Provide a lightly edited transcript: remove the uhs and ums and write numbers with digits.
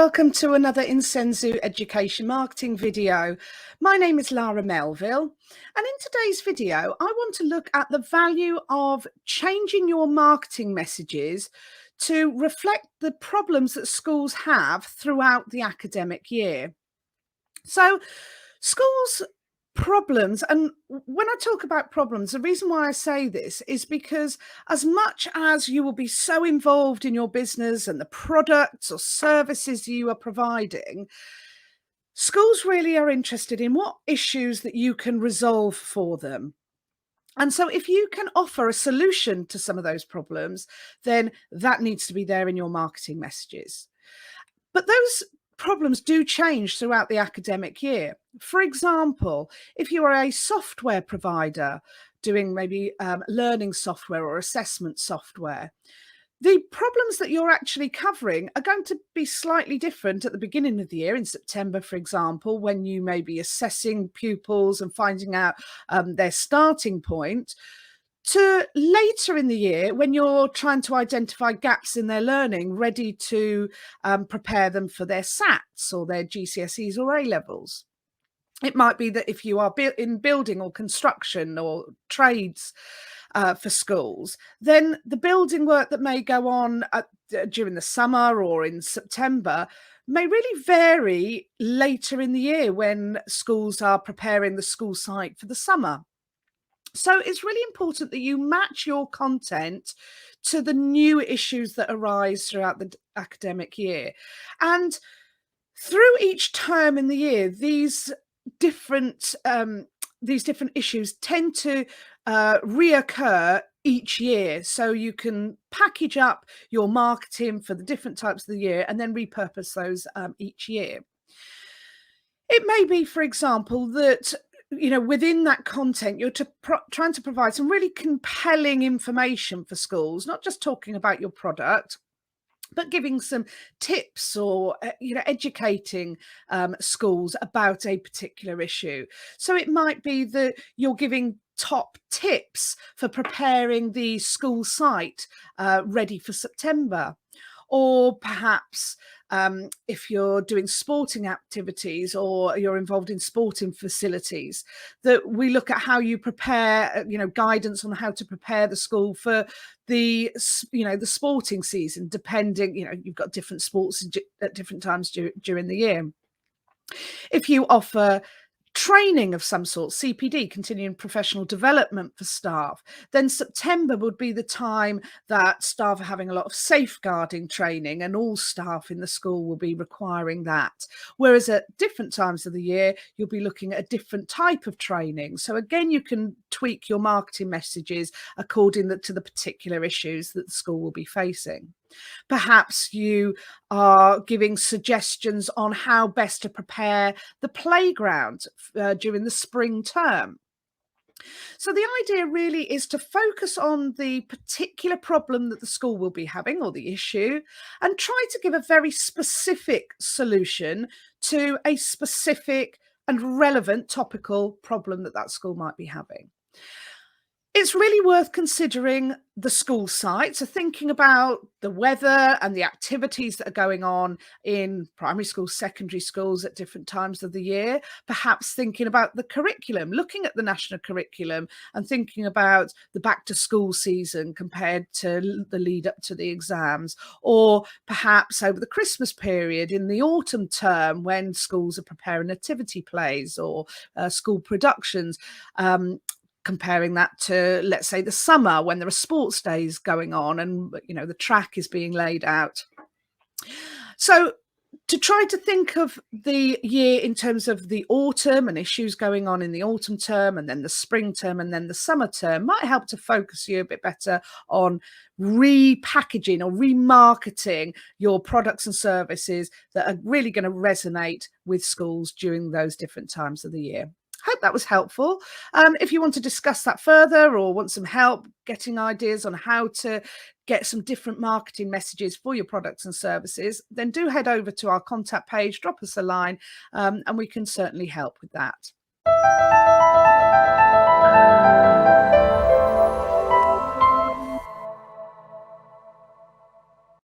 welcome to another Insenzu Education Marketing video. My name is Lara Melville, and in today's video I want to look at the value of changing your marketing messages to reflect the problems that schools have throughout the academic year. So schools problems, and when I talk about problems, the reason why I say this is because as much as you will be so involved in your business and the products or services you are providing, schools really are interested in what issues that you can resolve for them. And so if you can offer a solution to some of those problems, then that needs to be there in your marketing messages. But those problems do change throughout the academic year. For example, if you are a software provider doing maybe learning software or assessment software, the problems that you're actually covering are going to be slightly different at the beginning of the year, in September, for example, when you may be assessing pupils and finding out their starting point, to later in the year when you're trying to identify gaps in their learning, ready to prepare them for their SATs or their GCSEs or A-levels. It might be that if you are in building or construction or trades for schools, then the building work that may go on during the summer or in September may really vary later in the year when schools are preparing the school site for the summer. So it's really important that you match your content to the new issues that arise throughout the academic year. And through each term in the year, these different issues tend to reoccur each year. So you can package up your marketing for the different types of the year and then repurpose those each year. It may be, for example, that within that content, you're trying to provide some really compelling information for schools, not just talking about your product, but giving some tips or, educating schools about a particular issue. So it might be that you're giving top tips for preparing the school site ready for September. Or perhaps if you're doing sporting activities or you're involved in sporting facilities, that we look at how you prepare, guidance on how to prepare the school for the sporting season, depending, you've got different sports at different times during the year. If you offer training of some sort, CPD, continuing professional development for staff, then September would be the time that staff are having a lot of safeguarding training, and all staff in the school will be requiring that. Whereas at different times of the year, you'll be looking at a different type of training. So again, you can tweak your marketing messages according to the particular issues that the school will be facing. Perhaps you are giving suggestions on how best to prepare the playground during the spring term. So the idea really is to focus on the particular problem that the school will be having, or the issue, and try to give a very specific solution to a specific and relevant topical problem that school might be having. It's really worth considering the school site, so thinking about the weather and the activities that are going on in primary schools, secondary schools at different times of the year, perhaps thinking about the curriculum, looking at the national curriculum and thinking about the back to school season compared to the lead up to the exams, or perhaps over the Christmas period in the autumn term when schools are preparing nativity plays or school productions. Comparing that to, let's say, the summer when there are sports days going on and, the track is being laid out. So to try to think of the year in terms of the autumn and issues going on in the autumn term, and then the spring term, and then the summer term might help to focus you a bit better on repackaging or remarketing your products and services that are really going to resonate with schools during those different times of the year. Hope that was helpful. If you want to discuss that further or want some help getting ideas on how to get some different marketing messages for your products and services, then do head over to our contact page, drop us a line, and we can certainly help with that.